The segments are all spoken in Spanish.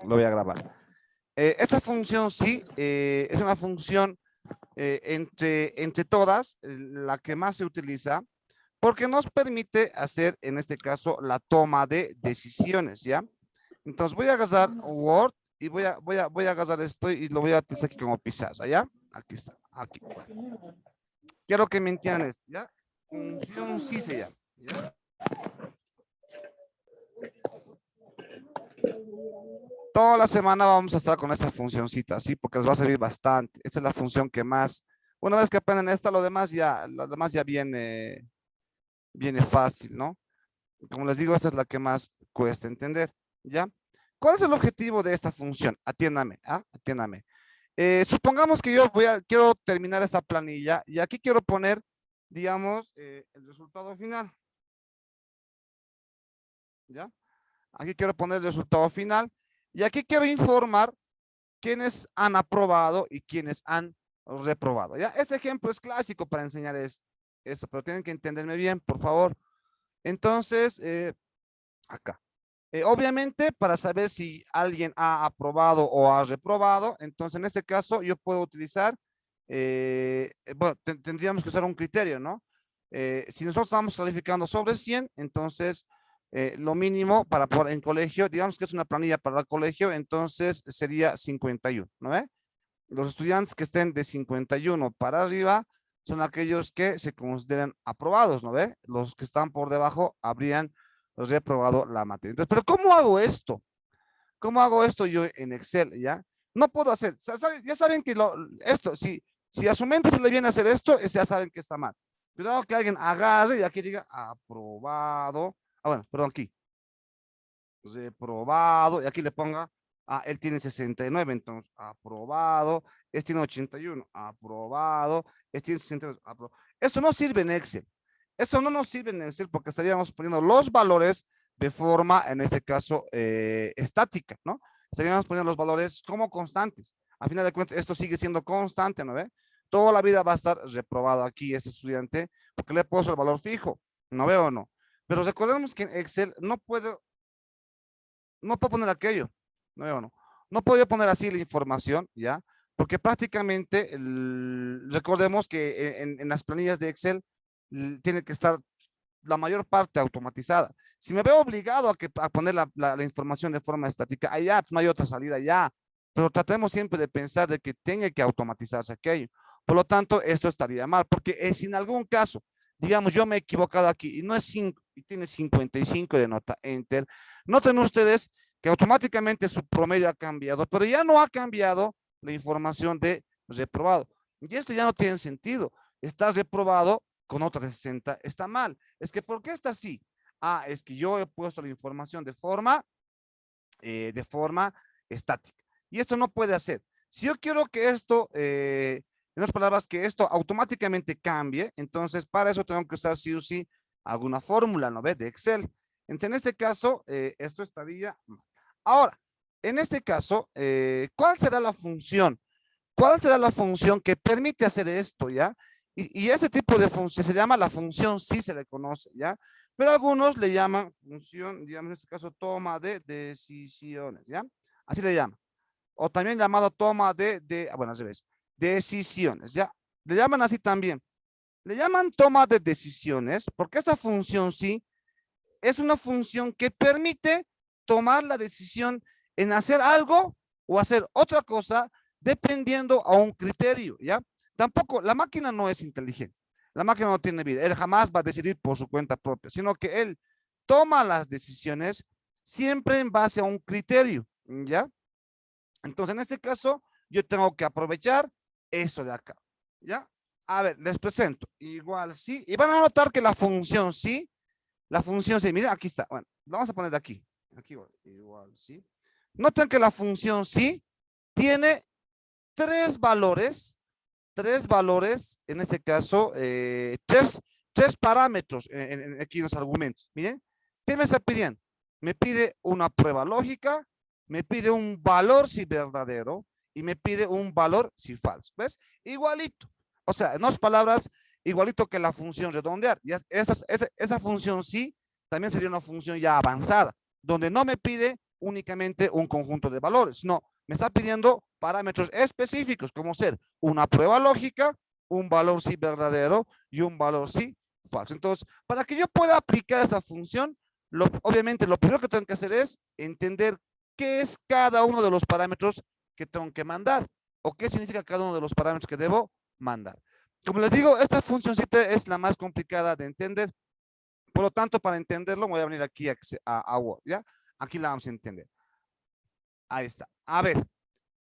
Lo voy a grabar. Esta función sí es una función entre todas, la que más se utiliza, porque nos permite hacer, en este caso, la toma de decisiones, ¿ya? Entonces voy a agarrar Word y voy a agarrar esto y lo voy a utilizar aquí como pizarra, ¿ya? Aquí está, aquí. Bueno. Quiero que me entiendan esto, ¿ya? Función sí se llama, ¿ya? Toda la semana vamos a estar con esta funcioncita, ¿sí? Porque les va a servir bastante. Esta es la función que más, una vez que aprenden esta, lo demás ya viene fácil, ¿no? Como les digo, esta es la que más cuesta entender, ¿ya? ¿Cuál es el objetivo de esta función? Atiéndame, ¿ah? Atiéndame. Supongamos que quiero terminar esta planilla y aquí quiero poner, digamos, el resultado final, ¿ya? Aquí quiero poner el resultado final y aquí quiero informar quiénes han aprobado y quiénes han reprobado, ¿ya? Este ejemplo es clásico para enseñar esto, pero tienen que entenderme bien, por favor. Entonces, acá. Obviamente, para saber si alguien ha aprobado o ha reprobado, entonces en este caso yo puedo utilizar, bueno, tendríamos que usar un criterio, ¿no? Si nosotros estamos calificando sobre 100, entonces lo mínimo para poder en colegio, digamos que es una planilla para el colegio, entonces sería 51, ¿no ve? Los estudiantes que estén de 51 para arriba son aquellos que se consideran aprobados, ¿no ve? Los que están por debajo habrían reprobado la materia. Entonces, pero ¿cómo hago esto? ¿Cómo hago esto yo en Excel, ya? No puedo hacer, ya saben que esto, si a su mente se le viene a hacer esto, ya saben que está mal. Cuidado que alguien agarre y aquí diga aprobado. Ah, bueno, perdón, aquí. Reprobado, y aquí le ponga, él tiene 69, entonces, aprobado, este tiene 81, aprobado, este tiene 62, aprobado. Esto no sirve en Excel. Esto no nos sirve en Excel porque estaríamos poniendo los valores de forma, en este caso, estática, ¿no? Estaríamos poniendo los valores como constantes. A final de cuentas, esto sigue siendo constante, ¿no ve? Toda la vida va a estar reprobado aquí ese estudiante porque le he puesto el valor fijo, ¿no veo o no? Pero recordemos que en Excel no puedo poner aquello, no puedo poner así la información, ¿ya? Porque prácticamente, recordemos que en las planillas de Excel tiene que estar la mayor parte automatizada. Si me veo obligado a poner la información de forma estática, allá pues, no hay otra salida ya, pero tratemos siempre de pensar de que tenga que automatizarse aquello. Por lo tanto, esto estaría mal, porque si en algún caso, digamos, yo me he equivocado aquí y no es 5 y tiene 55 de nota, enter, noten ustedes que automáticamente su promedio ha cambiado, pero ya no ha cambiado la información de reprobado. Y esto ya no tiene sentido. Está reprobado con otra de 60, está mal. Es que, ¿por qué está así? Es que yo he puesto la información de forma estática. Y esto no puede hacer. Si yo quiero que esto, en otras palabras, que esto automáticamente cambie, entonces para eso tengo que usar sí o sí alguna fórmula, ¿no ves? De Excel. Entonces, en este caso, esto estaría mal. Ahora, en este caso, ¿cuál será la función? ¿Cuál será la función que permite hacer esto, ya? Y ese tipo de función se llama la función sí se le conoce, ¿ya? Pero algunos le llaman función, digamos en este caso, toma de decisiones, ¿ya? Así le llaman. O también llamado toma bueno, al revés, decisiones, ¿ya? Le llaman así también. Le llaman toma de decisiones porque esta función sí es una función que permite tomar la decisión en hacer algo o hacer otra cosa dependiendo a un criterio, ¿ya? Tampoco, la máquina no es inteligente, la máquina no tiene vida, él jamás va a decidir por su cuenta propia, sino que él toma las decisiones siempre en base a un criterio, ¿ya? Entonces, en este caso, yo tengo que aprovechar eso de acá, ¿ya? A ver, les presento, igual sí, y van a notar que la función sí, mira, aquí está. Bueno, lo vamos a poner de aquí. Aquí igual, sí. Noten que la función sí tiene tres valores, en este caso, tres parámetros aquí en los argumentos. Miren, ¿qué me está pidiendo? Me pide una prueba lógica, me pide un valor si verdadero y me pide un valor si falso. ¿Ves? Igualito. O sea, en otras palabras, igualito que la función redondear. Esa función sí también sería una función ya avanzada, donde no me pide únicamente un conjunto de valores. No, me está pidiendo parámetros específicos, como ser una prueba lógica, un valor sí verdadero y un valor sí falso. Entonces, para que yo pueda aplicar esta función, obviamente lo primero que tengo que hacer es entender qué es cada uno de los parámetros que tengo que mandar o qué significa cada uno de los parámetros que debo mandar. Como les digo, esta funcióncita es la más complicada de entender. Por lo tanto, para entenderlo, voy a venir aquí a Word, ¿ya? Aquí la vamos a entender. Ahí está. A ver,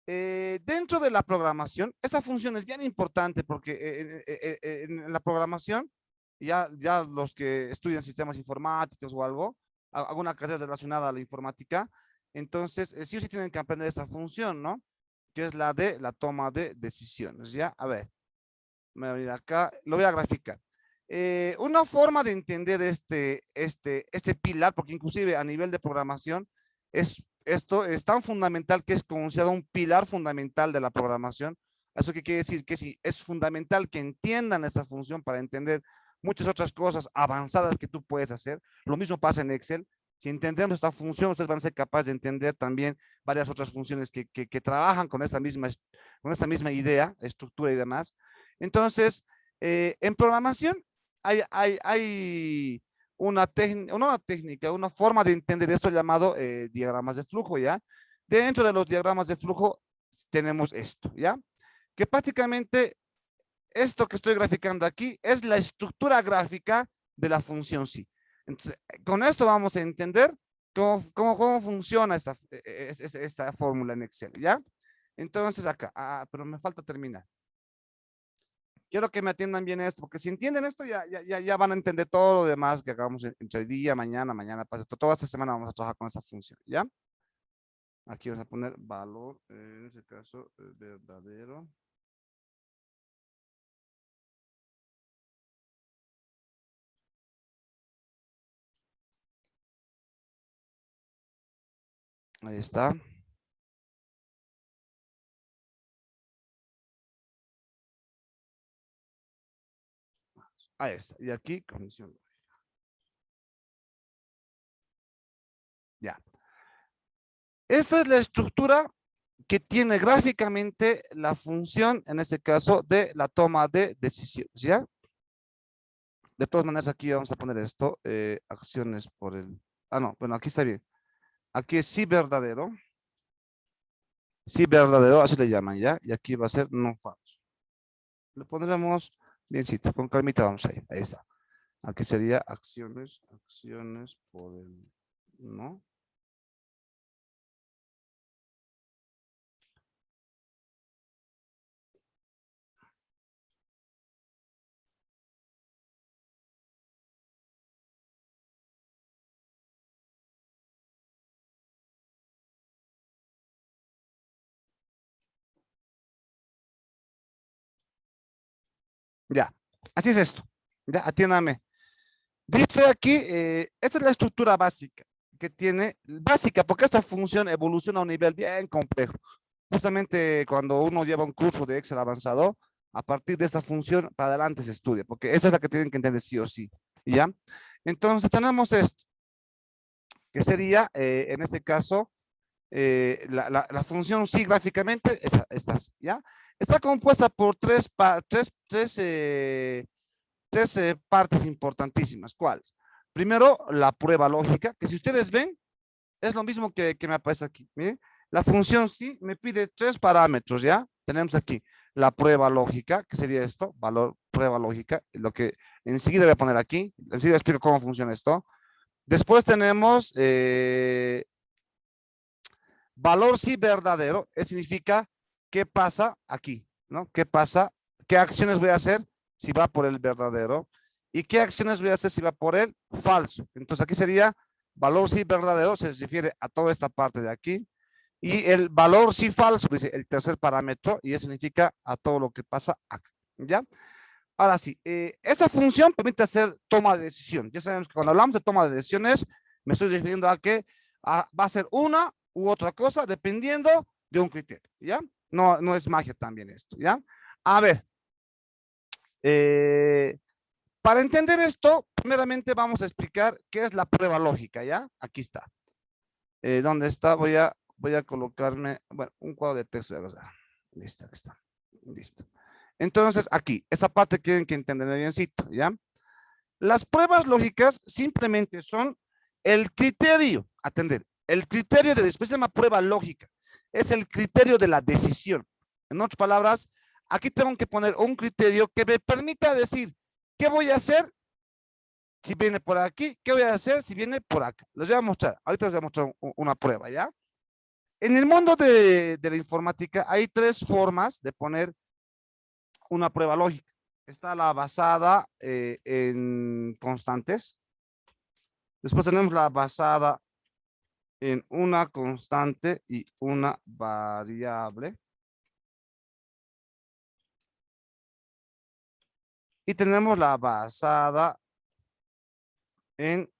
dentro de la programación, esta función es bien importante porque en la programación, ya los que estudian sistemas informáticos o algo, alguna carrera relacionada a la informática, entonces sí o sí tienen que aprender esta función, ¿no? Que es la de la toma de decisiones, ¿ya? A ver, me voy a venir acá, lo voy a graficar. Una forma de entender este pilar, porque inclusive a nivel de programación, esto es tan fundamental que es considerado un pilar fundamental de la programación. ¿Eso qué quiere decir? Que sí, es fundamental que entiendan esta función para entender muchas otras cosas avanzadas que tú puedes hacer. Lo mismo pasa en Excel. Si entendemos esta función, ustedes van a ser capaces de entender también varias otras funciones que trabajan con esta misma idea, estructura y demás. Entonces, en programación hay una técnica, una forma de entender esto llamado diagramas de flujo, ¿ya? Dentro de los diagramas de flujo tenemos esto, ¿ya? Que prácticamente esto que estoy graficando aquí es la estructura gráfica de la función sí. Entonces, con esto vamos a entender cómo funciona esta fórmula en Excel, ¿ya? Entonces acá, pero me falta terminar. Quiero que me atiendan bien esto, porque si entienden esto, ya van a entender todo lo demás que hagamos entre hoy día, mañana, toda esta semana vamos a trabajar con esta función, ¿ya? Aquí vamos a poner valor, en este caso, verdadero. Ahí está. Ahí está. Y aquí, condición. Ya. Esta es la estructura que tiene gráficamente la función, en este caso, de la toma de decisiones, ¿ya? De todas maneras, aquí vamos a poner esto, acciones por el... no, bueno, aquí está bien. Aquí es sí verdadero. Sí verdadero, así le llaman, ¿ya? Y aquí va a ser no falso. Le pondremos biencito, con calmita vamos ahí. Ahí está. Aquí sería acciones por el no. Ya, así es esto. Ya, atiéndame. Dice aquí, esta es la estructura básica que tiene, básica, porque esta función evoluciona a un nivel bien complejo. Justamente cuando uno lleva un curso de Excel avanzado, a partir de esta función para adelante se estudia, porque esa es la que tienen que entender sí o sí. ¿Ya? Entonces tenemos esto, que sería, en este caso, la función sí gráficamente, estas, ¿ya? Está compuesta por tres partes importantísimas. ¿Cuáles? Primero, la prueba lógica, que si ustedes ven, es lo mismo que me aparece aquí. ¿Miren? La función sí me pide tres parámetros, ¿ya? Tenemos aquí la prueba lógica, que sería esto, valor prueba lógica, lo que enseguida voy a poner aquí, enseguida explico cómo funciona esto. Después tenemos valor sí verdadero, significa qué pasa aquí, ¿no? ¿Qué pasa? ¿Qué acciones voy a hacer si va por el verdadero? ¿Y qué acciones voy a hacer si va por el falso? Entonces aquí sería valor sí verdadero, se refiere a toda esta parte de aquí. Y el valor sí falso, dice el tercer parámetro, y eso significa a todo lo que pasa acá, ¿ya? Ahora sí, esta función permite hacer toma de decisión. Ya sabemos que cuando hablamos de toma de decisiones, me estoy refiriendo a que va a ser una u otra cosa dependiendo de un criterio, ¿ya? No es magia también esto, ¿ya? A ver, eh, para entender esto, primeramente vamos a explicar qué es la prueba lógica, ¿ya? Aquí está. ¿Dónde está? Voy a colocarme, bueno, un cuadro de texto. Voy a usar. Listo, aquí está. Listo. Entonces, aquí, esa parte tienen que entender biencito, ¿ya? Las pruebas lógicas simplemente son el criterio, atender, el criterio de después se llama prueba lógica, es el criterio de la decisión. En otras palabras, aquí tengo que poner un criterio que me permita decir qué voy a hacer si viene por aquí, qué voy a hacer si viene por acá. Les voy a mostrar, ahorita les voy a mostrar una prueba, ¿ya? En el mundo de la informática hay tres formas de poner una prueba lógica. Está la basada en constantes. Después tenemos la basada en una constante y una variable. Y tenemos la basada en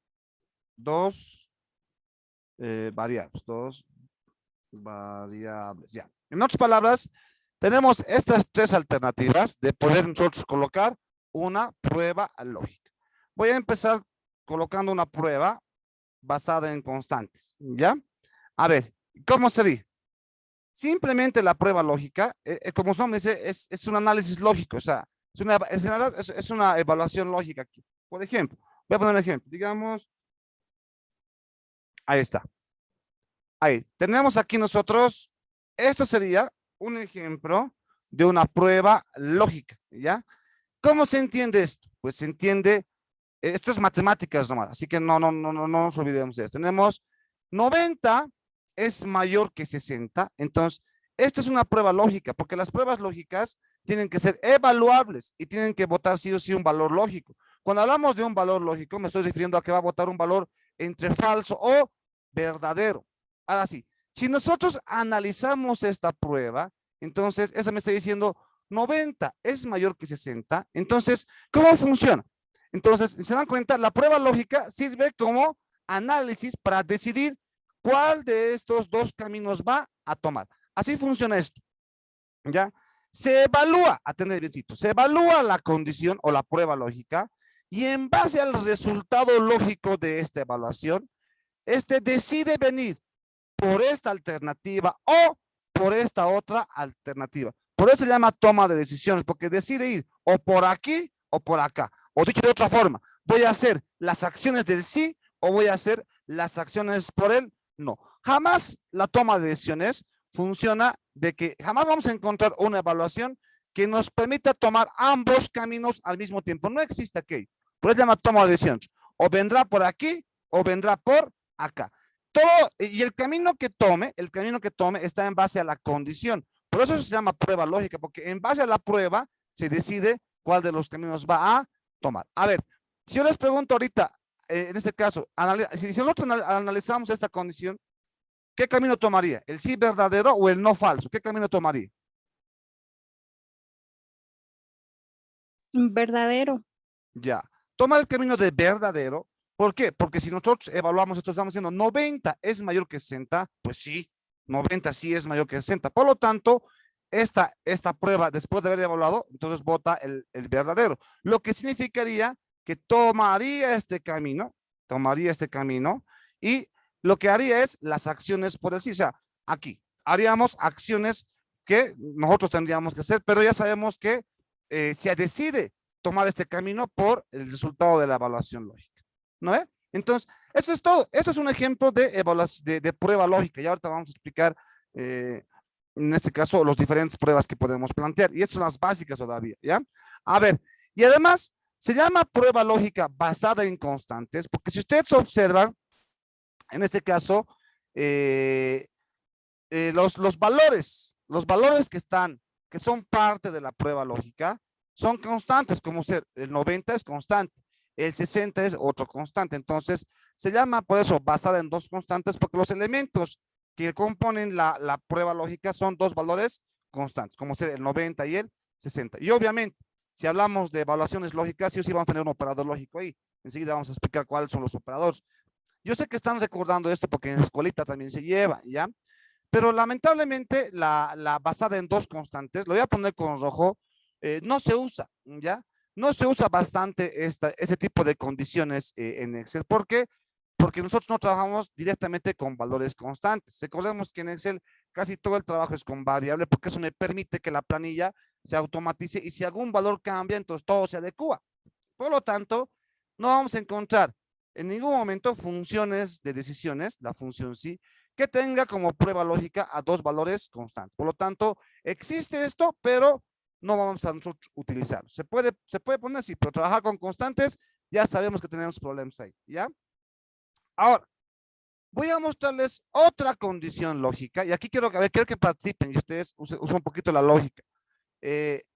dos variables. Dos variables. Ya. En otras palabras, tenemos estas tres alternativas de poder nosotros colocar una prueba lógica. Voy a empezar colocando una prueba basada en constantes, ¿ya? A ver, ¿cómo sería? Simplemente la prueba lógica, como su nombre dice, es un análisis lógico, o sea, es una evaluación lógica aquí. Por ejemplo, voy a poner un ejemplo, digamos, ahí está. Ahí, tenemos aquí nosotros, esto sería un ejemplo de una prueba lógica, ¿ya? ¿Cómo se entiende esto? Pues se entiende, esto es matemáticas nomás, así que no nos olvidemos de esto. Tenemos 90 es mayor que 60, entonces, esto es una prueba lógica, porque las pruebas lógicas tienen que ser evaluables y tienen que votar sí o sí un valor lógico. Cuando hablamos de un valor lógico, me estoy refiriendo a que va a votar un valor entre falso o verdadero. Ahora sí, si nosotros analizamos esta prueba, entonces eso me está diciendo 90 es mayor que 60. Entonces, ¿cómo funciona? Entonces, se dan cuenta, la prueba lógica sirve como análisis para decidir cuál de estos dos caminos va a tomar. Así funciona esto, ¿ya? Se evalúa, atender biencito, se evalúa la condición o la prueba lógica y en base al resultado lógico de esta evaluación, este decide venir por esta alternativa o por esta otra alternativa. Por eso se llama toma de decisiones, porque decide ir o por aquí o por acá. O dicho de otra forma, voy a hacer las acciones del sí o voy a hacer las acciones por el no. Jamás la toma de decisiones funciona de que jamás vamos a encontrar una evaluación que nos permita tomar ambos caminos al mismo tiempo. No existe aquello. Por eso se llama toma de decisiones. O vendrá por aquí o vendrá por acá. Todo, y el camino que tome está en base a la condición. Por eso se llama prueba lógica, porque en base a la prueba se decide cuál de los caminos va a tomar. A ver, si yo les pregunto ahorita, en este caso, si nosotros analizamos esta condición, ¿qué camino tomaría? ¿El sí verdadero o el no falso? ¿Qué camino tomaría? Verdadero. Ya, toma el camino de verdadero. ¿Por qué? Porque si nosotros evaluamos esto, estamos diciendo 90 es mayor que 60, pues sí, 90 sí es mayor que 60. Por lo tanto, esta prueba, después de haber evaluado, entonces vota el verdadero. Lo que significaría que tomaría este camino y lo que haría es las acciones por el sí. O sea, aquí haríamos acciones que nosotros tendríamos que hacer, pero ya sabemos que se decide tomar este camino por el resultado de la evaluación lógica, ¿no es? Entonces, esto es todo. Esto es un ejemplo de prueba lógica. Y ahorita vamos a explicar, en este caso, las diferentes pruebas que podemos plantear. Y estas son las básicas todavía, ¿ya? A ver, y además, se llama prueba lógica basada en constantes, porque si ustedes observan, en este caso, los valores que son parte de la prueba lógica, son constantes, como ser el 90 es constante, el 60 es otro constante. Entonces, se llama por eso basada en dos constantes, porque los elementos que componen la prueba lógica son dos valores constantes, como ser el 90 y el 60. Y obviamente, si hablamos de evaluaciones lógicas, sí o sí vamos a tener un operador lógico ahí. Enseguida vamos a explicar cuáles son los operadores. Yo sé que están recordando esto porque en la escuelita también se lleva, ¿ya? Pero lamentablemente la basada en dos constantes, lo voy a poner con rojo, no se usa, ¿ya? No se usa bastante este tipo de condiciones en Excel. ¿Por qué? porque nosotros no trabajamos directamente con valores constantes. Recordemos que en Excel casi todo el trabajo es con variable, porque eso me permite que la planilla se automatice y si algún valor cambia, entonces todo se adecua. Por lo tanto, no vamos a encontrar en ningún momento funciones de decisiones, la función sí, que tenga como prueba lógica a dos valores constantes. Por lo tanto, existe esto, pero no vamos a nosotros utilizarlo. Se puede poner así, pero trabajar con constantes, ya sabemos que tenemos problemas ahí, ¿ya? Ahora, voy a mostrarles otra condición lógica, y aquí quiero que participen y ustedes usen un poquito la lógica.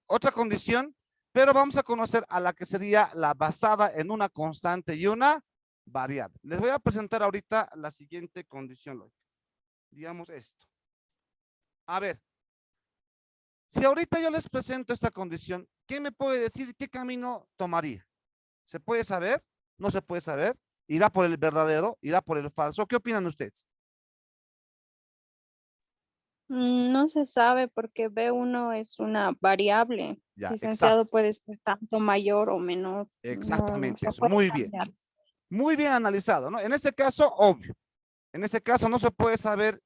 Otra condición, pero vamos a conocer a la que sería la basada en una constante y una variable. Les voy a presentar ahorita la siguiente condición lógica. Digamos esto. A ver, si ahorita yo les presento esta condición, ¿qué me puede decir qué camino tomaría? ¿Se puede saber? ¿No se puede saber? ¿Irá por el verdadero? ¿Irá por el falso? ¿Qué opinan ustedes? No se sabe porque B1 es una variable. Ya, Licenciado exacto. puede ser tanto mayor o menor. No Exactamente se eso. puede Muy bien. cambiar. Muy bien analizado, ¿no? En este caso, obvio. En este caso no se puede saber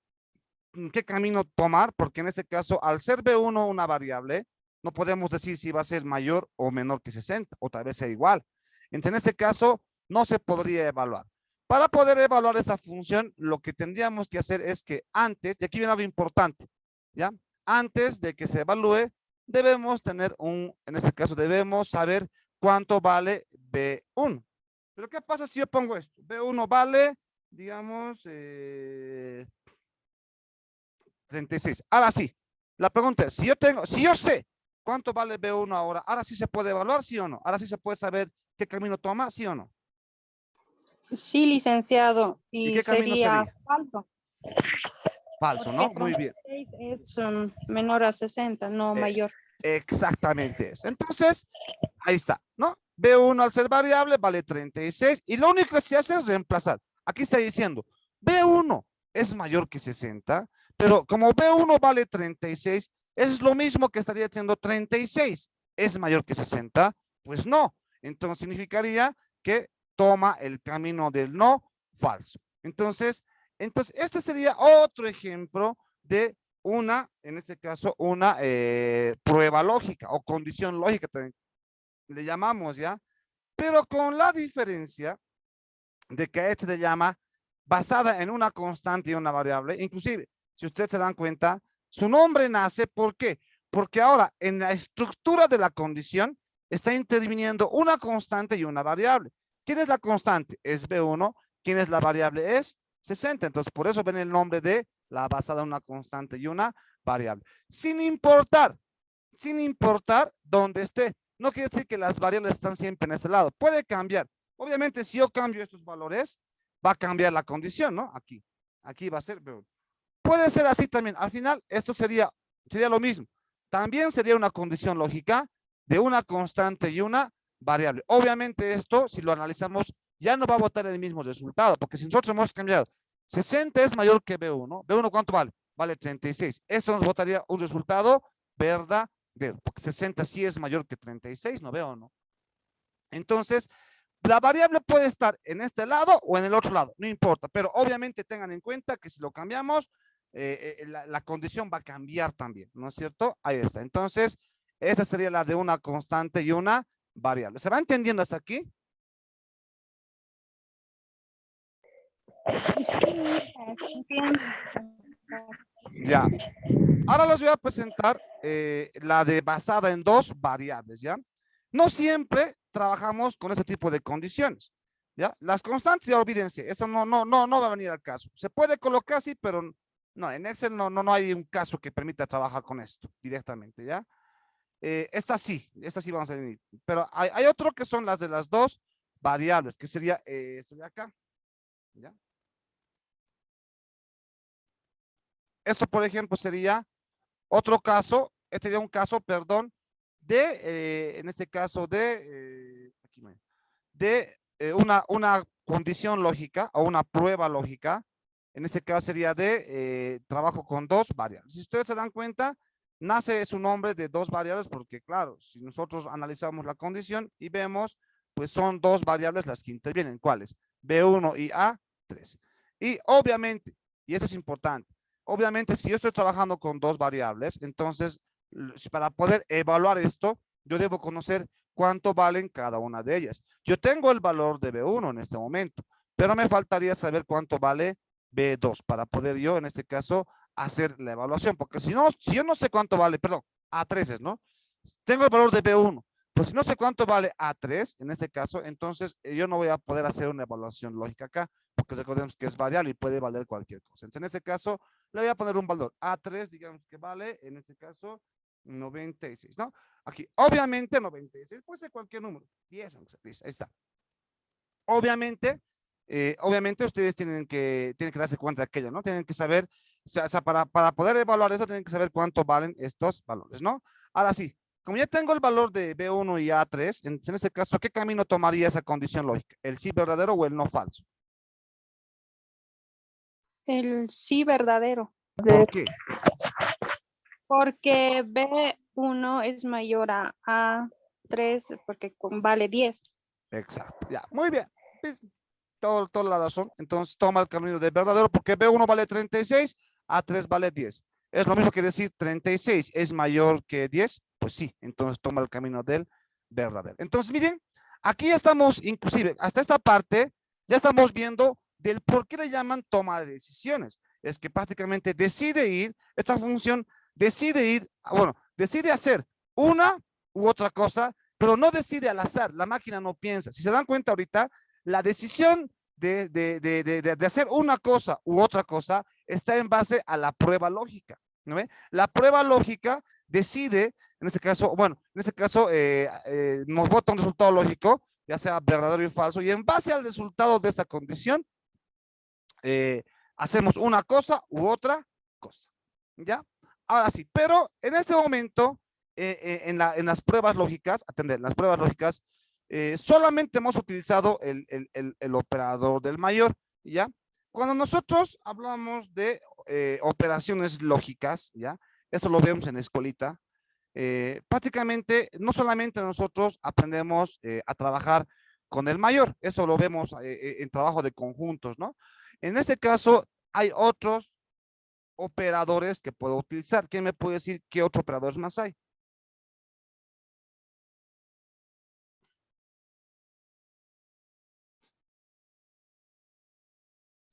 qué camino tomar, porque en este caso, al ser B1 una variable, no podemos decir si va a ser mayor o menor que 60, o tal vez sea igual. Entonces, en este caso, no se podría evaluar. Para poder evaluar esta función, lo que tendríamos que hacer es que antes, y aquí viene algo importante, ¿ya? Antes de que se evalúe, debemos tener en este caso, debemos saber cuánto vale B1. Pero ¿qué pasa si yo pongo esto? B1 vale, digamos, 36. Ahora sí, la pregunta es, si yo sé cuánto vale B1 ahora sí se puede evaluar, sí o no. Ahora sí se puede saber qué camino toma, sí o no. Sí, licenciado. ¿Y Y qué camino sería sería? falso. Falso, Porque ¿no? Muy bien. 36 es menor a 60, no Eh, mayor. exactamente eso. Entonces, ahí está, ¿no? B1 al ser variable vale 36 y lo único que se hace es reemplazar. Aquí está diciendo, B1 es mayor que 60, pero como B1 vale 36, es lo mismo que estaría diciendo 36. ¿Es mayor que 60? Pues no. Entonces significaría que toma el camino del no falso. Entonces este sería otro ejemplo de en este caso, una prueba lógica o condición lógica, le llamamos ya, pero con la diferencia de que este se llama basada en una constante y una variable. Inclusive, si ustedes se dan cuenta, su nombre nace, ¿por qué? Porque ahora en la estructura de la condición está interviniendo una constante y una variable. ¿Quién es la constante? Es B1. ¿Quién es la variable? Es 60. Entonces, por eso ven el nombre de la basada en una constante y una variable. Sin importar dónde esté. No quiere decir que las variables están siempre en este lado. Puede cambiar. Obviamente, si yo cambio estos valores, va a cambiar la condición, ¿no? Aquí va a ser. Puede ser así también. Al final, esto sería lo mismo. También sería una condición lógica de una constante y una variable. Obviamente esto, si lo analizamos, ya no va a botar el mismo resultado, porque si nosotros hemos cambiado 60 es mayor que B1, ¿B1 cuánto vale? Vale 36. Esto nos botaría un resultado verdadero, porque 60 sí es mayor que 36, ¿no veo, no? Entonces, la variable puede estar en este lado o en el otro lado, no importa, pero obviamente tengan en cuenta que si lo cambiamos, la condición va a cambiar también, ¿no es cierto? Ahí está. Entonces, esta sería la de una constante y una variable. ¿Se va entendiendo hasta aquí? Sí, entiendo. Ya. Ahora les voy a presentar la de basada en dos variables, ¿ya? No siempre trabajamos con este tipo de condiciones, ¿ya? Las constantes, ya olvídense, eso no va a venir al caso. Se puede colocar así, pero no, en Excel no hay un caso que permita trabajar con esto directamente, ¿ya? Esta sí vamos a venir. Pero hay otro que son las de las dos variables, que sería esto de acá, ¿ya? Esto, por ejemplo, sería otro caso, este sería un caso, perdón, en este caso una condición lógica o una prueba lógica. En este caso sería de trabajo con dos variables. Si ustedes se dan cuenta, nace su nombre de dos variables porque, claro, si nosotros analizamos la condición y vemos, pues son dos variables las que intervienen. ¿Cuáles? B1 y A. 3. Y obviamente, y esto es importante, obviamente si yo estoy trabajando con dos variables, entonces para poder evaluar esto, yo debo conocer cuánto valen cada una de ellas. Yo tengo el valor de B1 en este momento, pero me faltaría saber cuánto vale B2 para poder yo, en este caso, hacer la evaluación, porque si no, si yo no sé cuánto vale, perdón, A3, ¿no? Tengo el valor de B1, pues si no sé cuánto vale A3, en este caso, entonces yo no voy a poder hacer una evaluación lógica acá, porque recordemos que es variable y puede valer cualquier cosa. Entonces, en este caso, le voy a poner un valor. A3, digamos que vale, en este caso, 96, ¿no? Aquí, obviamente, 96 puede ser cualquier número. 10, ahí está. Obviamente ustedes tienen que darse cuenta de aquello, ¿no? Tienen que saber, o sea para poder evaluar eso, tienen que saber cuánto valen estos valores, ¿no? Ahora sí, como ya tengo el valor de B1 y A3, en este caso, ¿qué camino tomaría esa condición lógica? ¿El sí verdadero o el no falso? El sí verdadero. ¿Por qué? Porque B1 es mayor a A3 porque vale 10. Exacto, ya, muy bien. Pues, toda la razón. Entonces toma el camino del verdadero porque B1 vale 36, A3 vale 10. Es lo mismo que decir 36 es mayor que 10. Pues sí, entonces toma el camino del verdadero. Entonces miren, aquí estamos inclusive, hasta esta parte, ya estamos viendo del por qué le llaman toma de decisiones. Es que prácticamente decide ir, esta función decide ir, bueno, decide hacer una u otra cosa, pero no decide al azar, la máquina no piensa. Si se dan cuenta ahorita, la decisión de hacer una cosa u otra cosa está en base a la prueba lógica, ¿no ve? La prueba lógica decide, en este caso, bueno, en este caso nos bota un resultado lógico, ya sea verdadero y falso, y en base al resultado de esta condición, hacemos una cosa u otra cosa, ¿ya? Ahora sí, pero en este momento, en las pruebas lógicas, atender, las pruebas lógicas, solamente hemos utilizado el operador del mayor, ¿ya? Cuando nosotros hablamos de operaciones lógicas, ¿ya? Esto lo vemos en la escuelita. Prácticamente, no solamente nosotros aprendemos a trabajar con el mayor, esto lo vemos en trabajo de conjuntos, ¿no? En este caso, hay otros operadores que puedo utilizar. ¿Quién me puede decir qué otros operadores más hay?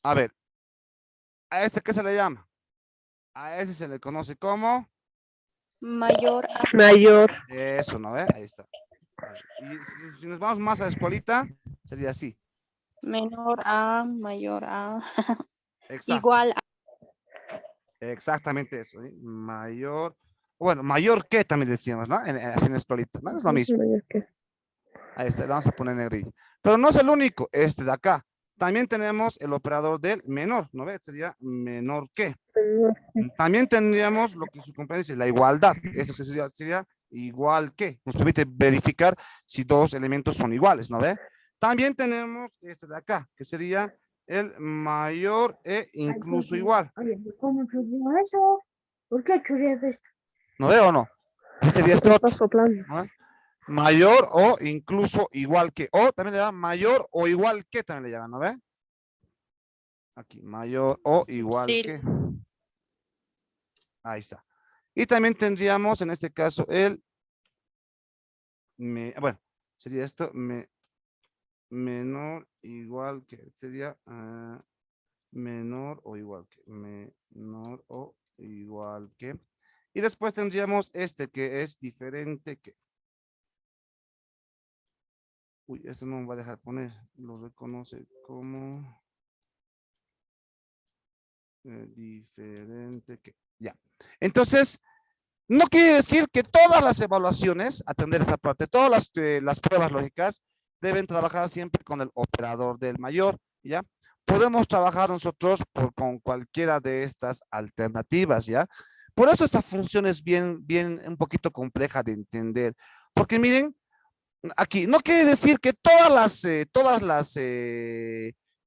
A ver, ¿a este qué se le llama? A ese se le conoce como Mayor a Mayor. eso, ¿no ve? Ahí está. Y si nos vamos más a la escuelita, sería así. menor a mayor a Exacto. igual a Exactamente eso. ¿Eh? Mayor, bueno, mayor que también decíamos, ¿no? Así en la escuelita, ¿no? Es lo mismo. Mayor que. Ahí está, le vamos a poner negrilla. Pero no es el único, este de acá. También tenemos el operador del menor, ¿no ve? Sería menor que. También tendríamos lo que su compañero dice, la igualdad. Eso sería igual que. Nos permite verificar si dos elementos son iguales, ¿no ve? También tenemos este de acá, que sería el mayor e incluso igual. Oye, ¿cómo churrió eso? ¿Por qué churrió esto? ¿No ve o no? ¿Qué sería esto? Está soplando. ¿No ve? Mayor o incluso igual que. O también le llaman mayor o igual que, también le llaman, ¿no ve? Aquí, mayor o igual sí, que. Ahí está. Y también tendríamos en este caso bueno, sería esto, menor igual que, sería menor o igual que, menor o igual que. Y después tendríamos este que es diferente que. Uy, esto no me va a dejar poner, lo reconoce como diferente que. Ya. Entonces, no quiere decir que todas las evaluaciones, atender esta parte, todas las pruebas lógicas deben trabajar siempre con el operador del mayor, ¿ya? Podemos trabajar nosotros con cualquiera de estas alternativas, ¿ya? Por eso esta función es bien, un poquito compleja de entender, porque miren, aquí no quiere decir que todas las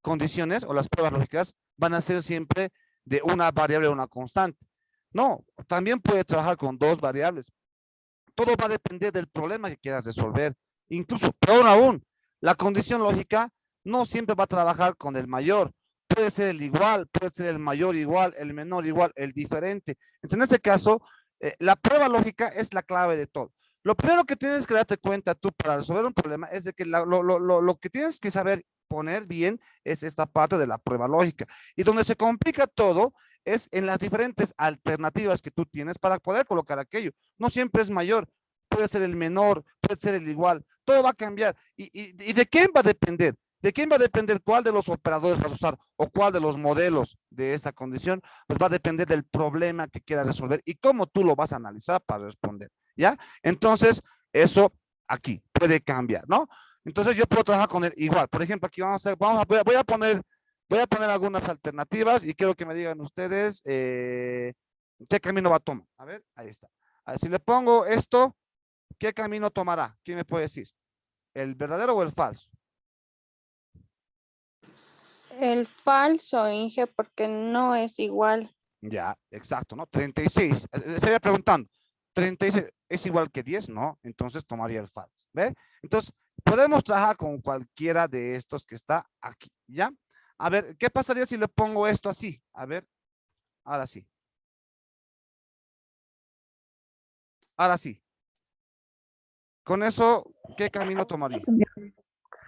condiciones o las pruebas lógicas van a ser siempre de una variable o una constante. No, también puede trabajar con dos variables. Todo va a depender del problema que quieras resolver. Incluso, peor aún, la condición lógica no siempre va a trabajar con el mayor puede ser el igual, puede ser el mayor igual, el menor igual, el diferente. Entonces, en este caso, la prueba lógica es la clave de todo. Lo primero que tienes que darte cuenta tú para resolver un problema es de que lo que tienes que saber poner bien es esta parte de la prueba lógica. Y donde se complica todo es en las diferentes alternativas que tú tienes para poder colocar aquello. No siempre es mayor, puede ser el menor, puede ser el igual, todo va a cambiar. ¿Y de quién va a depender? ¿De quién va a depender cuál de los operadores vas a usar o cuál de los modelos de esta condición? Pues va a depender del problema que quieras resolver y cómo tú lo vas a analizar para responder, ¿ya? Entonces, eso aquí puede cambiar, ¿no? Entonces yo puedo trabajar con él igual. Por ejemplo, aquí voy a poner algunas alternativas y quiero que me digan ustedes qué camino va a tomar. A ver, ahí está. A ver, si le pongo esto, ¿qué camino tomará? ¿Quién me puede decir? ¿El verdadero o el falso? El falso, Inge, porque no es igual. Ya, exacto, ¿no? 36. Estaría preguntando, 36 es igual que 10, ¿no? Entonces tomaría el falso, ¿ve? Entonces, podemos trabajar con cualquiera de estos que está aquí, ¿ya? A ver, ¿qué pasaría si le pongo esto así? A ver, ahora sí. Ahora sí. Con eso, ¿qué camino tomaría?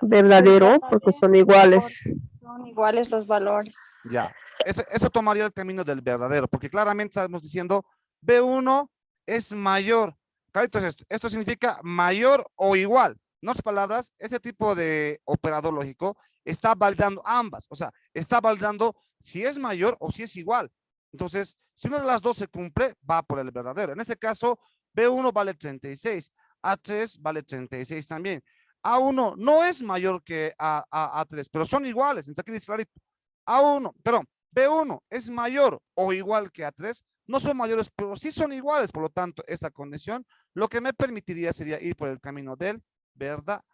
Verdadero, porque son iguales. Son iguales los valores. Ya, eso tomaría el camino del verdadero, porque claramente estamos diciendo B1 es mayor. Carlitos, esto significa mayor o igual. En otras palabras, ese tipo de operador lógico está validando ambas, o sea, está validando si es mayor o si es igual. Entonces, si una de las dos se cumple, va por el verdadero. En este caso, B1 vale 36, A3 vale 36 también. A1 no es mayor que A3, pero son iguales. Entonces aquí dice clarito, A1, perdón, B1 es mayor o igual que A3, no son mayores, pero sí son iguales, por lo tanto, esta condición, lo que me permitiría sería ir por el camino del verdadero.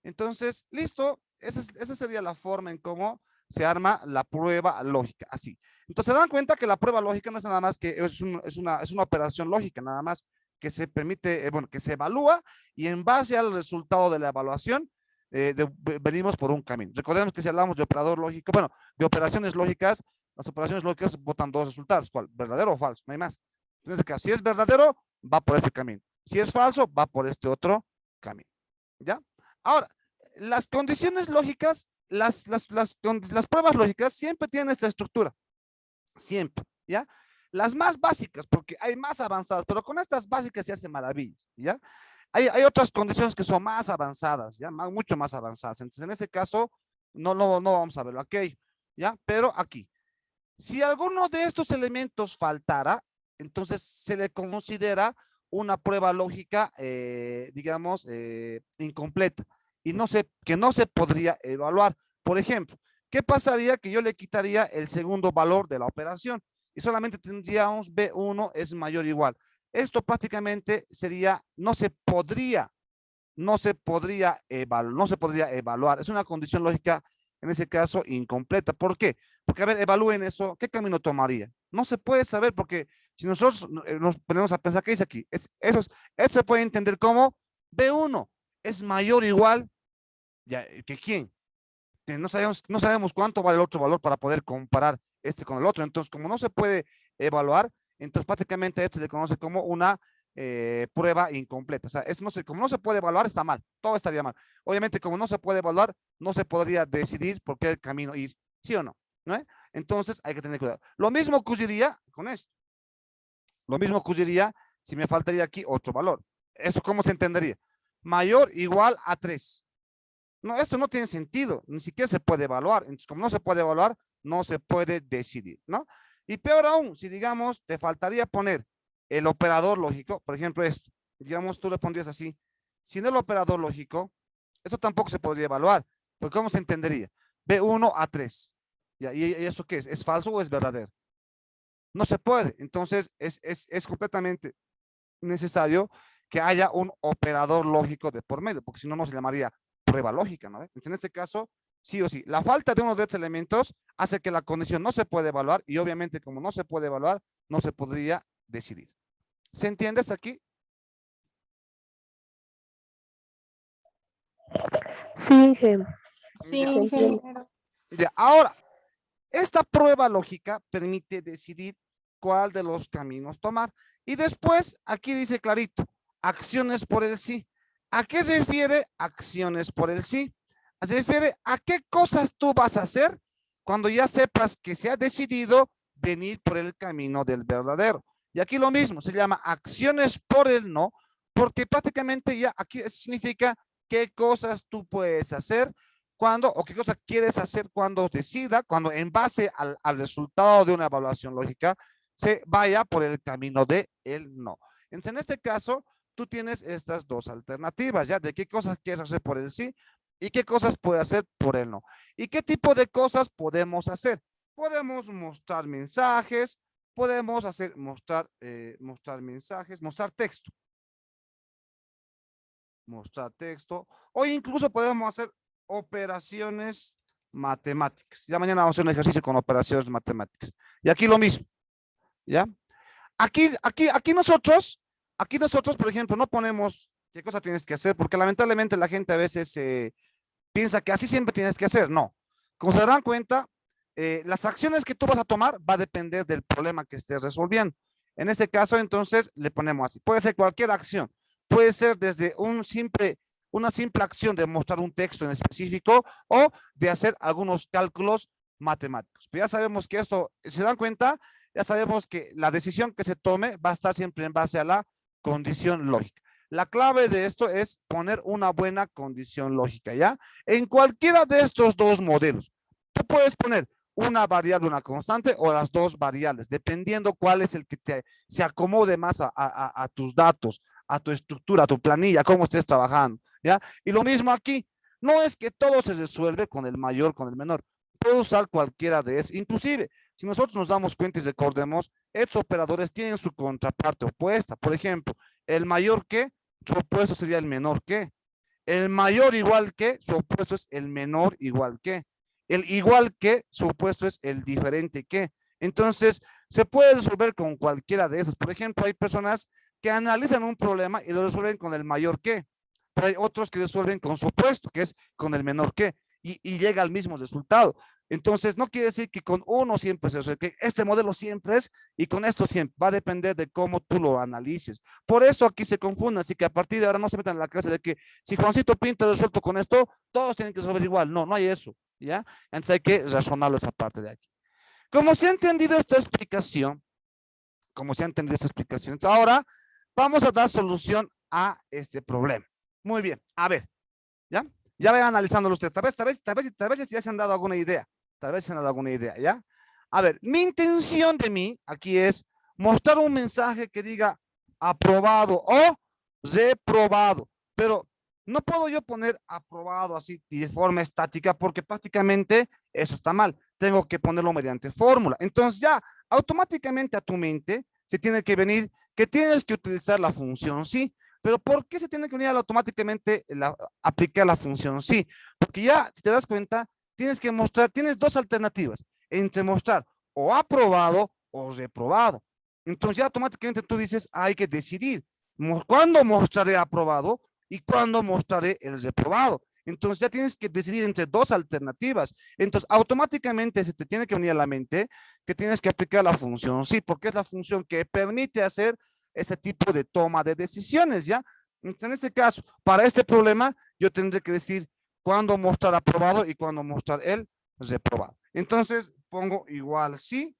Entonces, listo, esa sería la forma en cómo se arma la prueba lógica, así. Entonces, se dan cuenta que la prueba lógica no es nada más que es una operación lógica, nada más que se permite, bueno, que se evalúa y en base al resultado de la evaluación, venimos por un camino. Recordemos que si hablamos de operador lógico, bueno, de operaciones lógicas, las operaciones lógicas botan dos resultados, ¿cuál? ¿Verdadero o falso? No hay más. En este caso, si es verdadero, va por este camino. Si es falso, va por este otro camino. ¿Ya? Ahora, las condiciones lógicas, las pruebas lógicas siempre tienen esta estructura. Siempre, ¿ya? Las más básicas, porque hay más avanzadas, pero con estas básicas se hace maravillas, ¿ya? Hay otras condiciones que son más avanzadas, ¿ya? Mucho más avanzadas. Entonces, en este caso, no vamos a verlo aquello, ¿ya? Pero aquí, si alguno de estos elementos faltara, entonces se le considera una prueba lógica, digamos, incompleta y que no se podría evaluar. Por ejemplo, ¿qué pasaría que yo le quitaría el segundo valor de la operación y solamente tendríamos B1 es mayor o igual? Esto prácticamente sería, no se podría evaluar. Es una condición lógica, en ese caso, incompleta. ¿Por qué? Porque, a ver, evalúen eso, ¿qué camino tomaría? No se puede saber porque si nosotros nos ponemos a pensar, ¿qué dice aquí? Esto se puede entender como B1 es mayor o igual ya, que quién. No sabemos cuánto vale el otro valor para poder comparar este con el otro. Entonces, como no se puede evaluar, entonces prácticamente esto se le conoce como una prueba incompleta. O sea, como no se puede evaluar, está mal. Todo estaría mal. Obviamente, como no se puede evaluar, no se podría decidir por qué camino ir. ¿Sí o no? ¿No? Entonces, hay que tener cuidado. Lo mismo ocurriría con esto. Lo mismo ocurriría si me faltaría aquí otro valor. ¿Esto cómo se entendería? Mayor o igual a 3. No, esto no tiene sentido, ni siquiera se puede evaluar. Entonces, como no se puede evaluar, no se puede decidir, ¿no? Y peor aún, si digamos, te faltaría poner el operador lógico, por ejemplo esto, digamos, tú le pondrías así, sin el operador lógico, eso tampoco se podría evaluar, porque ¿cómo se entendería? B1 a 3. ¿Ya? ¿Y eso qué es? ¿Es falso o es verdadero? No se puede, entonces es completamente necesario que haya un operador lógico de por medio, porque si no, no se llamaría prueba lógica, ¿no? Entonces, en este caso, sí o sí, la falta de uno de estos elementos hace que la condición no se puede evaluar y obviamente como no se puede evaluar, no se podría decidir. ¿Se entiende hasta aquí? Sí, Inge. Sí, Ya. ingeniero. Ya. Ahora, esta prueba lógica permite decidir cuál de los caminos tomar. Y después, aquí dice clarito, acciones por el sí. ¿A qué se refiere acciones por el sí? Se refiere a qué cosas tú vas a hacer cuando ya sepas que se ha decidido venir por el camino del verdadero. Y aquí lo mismo, se llama acciones por el no, porque prácticamente ya aquí significa qué cosas tú puedes hacer cuando, o qué cosas quieres hacer cuando decida, cuando en base al resultado de una evaluación lógica, se vaya por el camino de el no. Entonces, en este caso, tú tienes estas dos alternativas, ¿ya? De qué cosas quieres hacer por el sí y qué cosas puedes hacer por el no. ¿Y qué tipo de cosas podemos hacer? Podemos mostrar mensajes, podemos hacer mostrar mensajes, mostrar texto, o incluso podemos hacer operaciones matemáticas. Ya mañana vamos a hacer un ejercicio con operaciones matemáticas. Y aquí lo mismo, ¿ya? Aquí nosotros, por ejemplo, no ponemos qué cosa tienes que hacer, porque lamentablemente la gente a veces piensa que así siempre tienes que hacer. No. Como se darán cuenta, las acciones que tú vas a tomar va a depender del problema que estés resolviendo. En este caso, entonces, le ponemos así. Puede ser cualquier acción. Puede ser desde una simple acción de mostrar un texto en específico o de hacer algunos cálculos matemáticos. Pero ya sabemos que esto, ¿se dan cuenta? Ya sabemos que la decisión que se tome va a estar siempre en base a la condición lógica. La clave de esto es poner una buena condición lógica, ¿ya? En cualquiera de estos dos modelos, tú puedes poner una variable, una constante o las dos variables, dependiendo cuál es el que se acomode más a tus datos, a tu estructura, a tu planilla, cómo estés trabajando, ¿ya? Y lo mismo aquí, no es que todo se resuelve con el mayor, con el menor. Puedo usar cualquiera de esos. Inclusive, si nosotros nos damos cuenta y recordemos, estos operadores tienen su contraparte opuesta. Por ejemplo, el mayor que, su opuesto sería el menor que. El mayor igual que, su opuesto es el menor igual que. El igual que, su opuesto es el diferente que. Entonces, se puede resolver con cualquiera de esos. Por ejemplo, hay personas que analizan un problema y lo resuelven con el mayor que. Pero hay otros que resuelven con su opuesto, que es con el menor que. Y llega al mismo resultado. Entonces, no quiere decir que con uno siempre se resuelve, que este modelo siempre es, y con esto siempre. Va a depender de cómo tú lo analices. Por eso aquí se confunde, así que a partir de ahora no se metan en la clase de que si Juancito Pinto resuelto con esto, todos tienen que resolver igual. No, no hay eso, ¿ya? Entonces hay que razonarlo esa parte de aquí. Como se ha entendido esta explicación, ahora vamos a dar solución a este problema. Muy bien, a ver, ¿ya? Ya vayan analizándolo ustedes. Tal vez ya se han dado alguna idea. ¿Ya? A ver, mi intención de mí aquí es mostrar un mensaje que diga aprobado o reprobado. Pero no puedo yo poner aprobado así y de forma estática porque prácticamente eso está mal. Tengo que ponerlo mediante fórmula. Entonces ya automáticamente a tu mente se tiene que venir que tienes que utilizar la función sí. Pero ¿por qué se tiene que venir automáticamente aplicar la función sí? Porque ya, si te das cuenta, tienes que mostrar, tienes dos alternativas entre mostrar o aprobado o reprobado. Entonces ya automáticamente tú dices, hay que decidir cuándo mostraré aprobado y cuándo mostraré el reprobado. Entonces ya tienes que decidir entre dos alternativas. Entonces automáticamente se te tiene que venir a la mente que tienes que aplicar la función sí, porque es la función que permite hacer ese tipo de toma de decisiones, ¿ya? Entonces, en este caso, para este problema, yo tendré que decir cuándo mostrar aprobado y cuándo mostrar el reprobado. Entonces, pongo igual sí,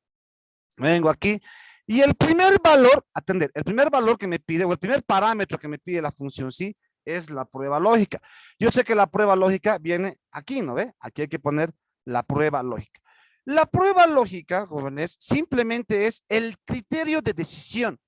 vengo aquí, y el primer valor, atender, el primer valor que me pide, o el primer parámetro que me pide la función sí, es la prueba lógica. Yo sé que la prueba lógica viene aquí, ¿no ve? Aquí hay que poner la prueba lógica. La prueba lógica, jóvenes, simplemente es el criterio de decisión.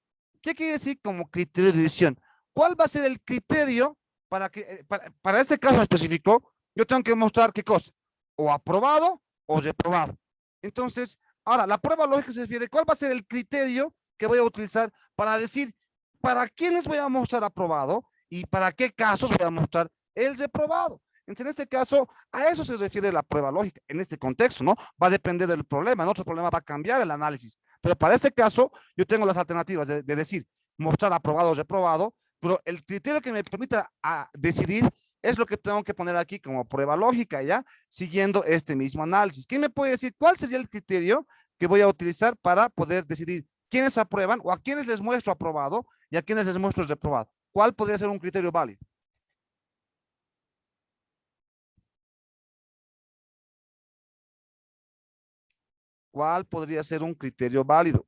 ¿Qué quiere decir como criterio de decisión? ¿Cuál va a ser el criterio para este caso específico? Yo tengo que mostrar qué cosa, o aprobado o reprobado. Entonces, ahora, la prueba lógica se refiere, ¿cuál va a ser el criterio que voy a utilizar para decir para quiénes voy a mostrar aprobado y para qué casos voy a mostrar el reprobado? Entonces, en este caso, a eso se refiere la prueba lógica, en este contexto, ¿no? Va a depender del problema, en otro problema va a cambiar el análisis. Pero para este caso, yo tengo las alternativas de decir, mostrar aprobado o reprobado, pero el criterio que me permita decidir es lo que tengo que poner aquí como prueba lógica, ¿ya? Siguiendo este mismo análisis. ¿Quién me puede decir cuál sería el criterio que voy a utilizar para poder decidir quiénes aprueban o a quiénes les muestro aprobado y a quiénes les muestro reprobado? ¿Cuál podría ser un criterio válido? ¿Cuál podría ser un criterio válido?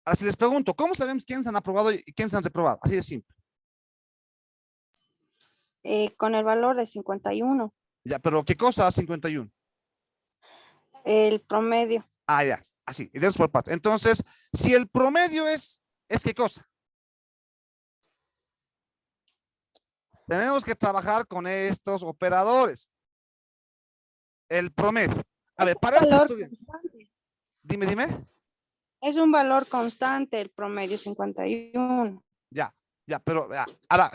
Ahora, si les pregunto, ¿cómo sabemos quiénes han aprobado y quiénes han reprobado? Así de simple. Con el valor de 51, Ya, pero ¿qué cosa 51? el promedio. Ah, ya, así, iremos por partes. Entonces, si el promedio ¿es qué cosa? Tenemos que trabajar con estos operadores. El promedio. A ver, para este Valor estudiante. constante. Dime. Es un valor constante el promedio 51. Ya, pero ya, ahora,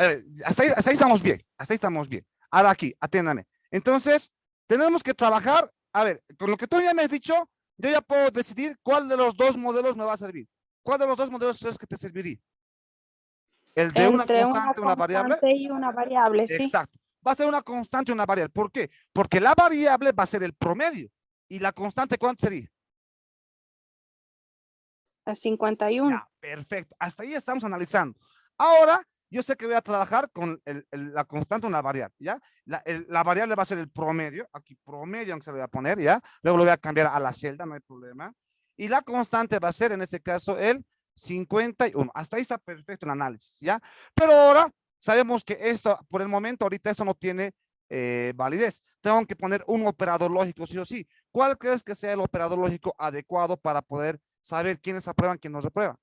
hasta ahí estamos bien, hasta ahí estamos bien. Ahora aquí, atiéndame. Entonces, tenemos que trabajar, a ver, con lo que tú ya me has dicho, yo ya puedo decidir cuál de los dos modelos me va a servir. ¿Cuál de los dos modelos crees que te serviría? El de una Entre constante, una variable. constante y una variable, sí. Exacto. Va a ser una constante y una variable. ¿Por qué? Porque la variable va a ser el promedio. ¿Y la constante cuánto sería? El 51. Ya, perfecto. Hasta ahí estamos analizando. Ahora, yo sé que voy a trabajar con la constante o una variable, ¿ya? La variable va a ser el promedio. Aquí promedio, aunque se lo voy a poner, ¿ya? Luego lo voy a cambiar a la celda, no hay problema. Y la constante va a ser, en este caso, el 51. Hasta ahí está perfecto el análisis, ¿ya? Pero ahora sabemos que esto, por el momento, ahorita esto no tiene validez. Tengo que poner un operador lógico, sí o sí. ¿Cuál crees que sea el operador lógico adecuado para poder saber quiénes aprueban, quiénes no reprueban?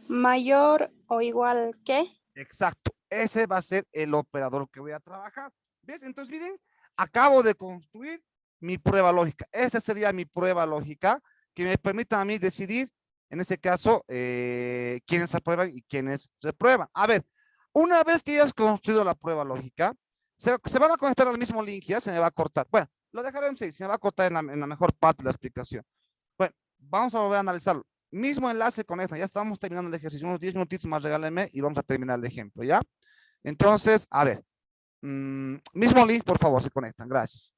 Mayor o igual que. Exacto. Ese va a ser el operador que voy a trabajar. ¿Ves? Entonces, miren, acabo de construir mi prueba lógica. Esta sería mi prueba lógica que me permita a mí decidir, en este caso, quiénes aprueban y quiénes reprueban. A ver, una vez que hayas construido la prueba lógica, se van a conectar al mismo link, ya se me va a cortar. Bueno, lo dejaremos ahí, se me va a cortar en la mejor parte de la explicación. Bueno, vamos a volver a analizarlo. Mismo enlace con esta, ya estamos terminando el ejercicio, unos 10 minutitos más regálenme y vamos a terminar el ejemplo, ¿ya? Entonces, a ver, mismo link, por favor, se conectan, gracias.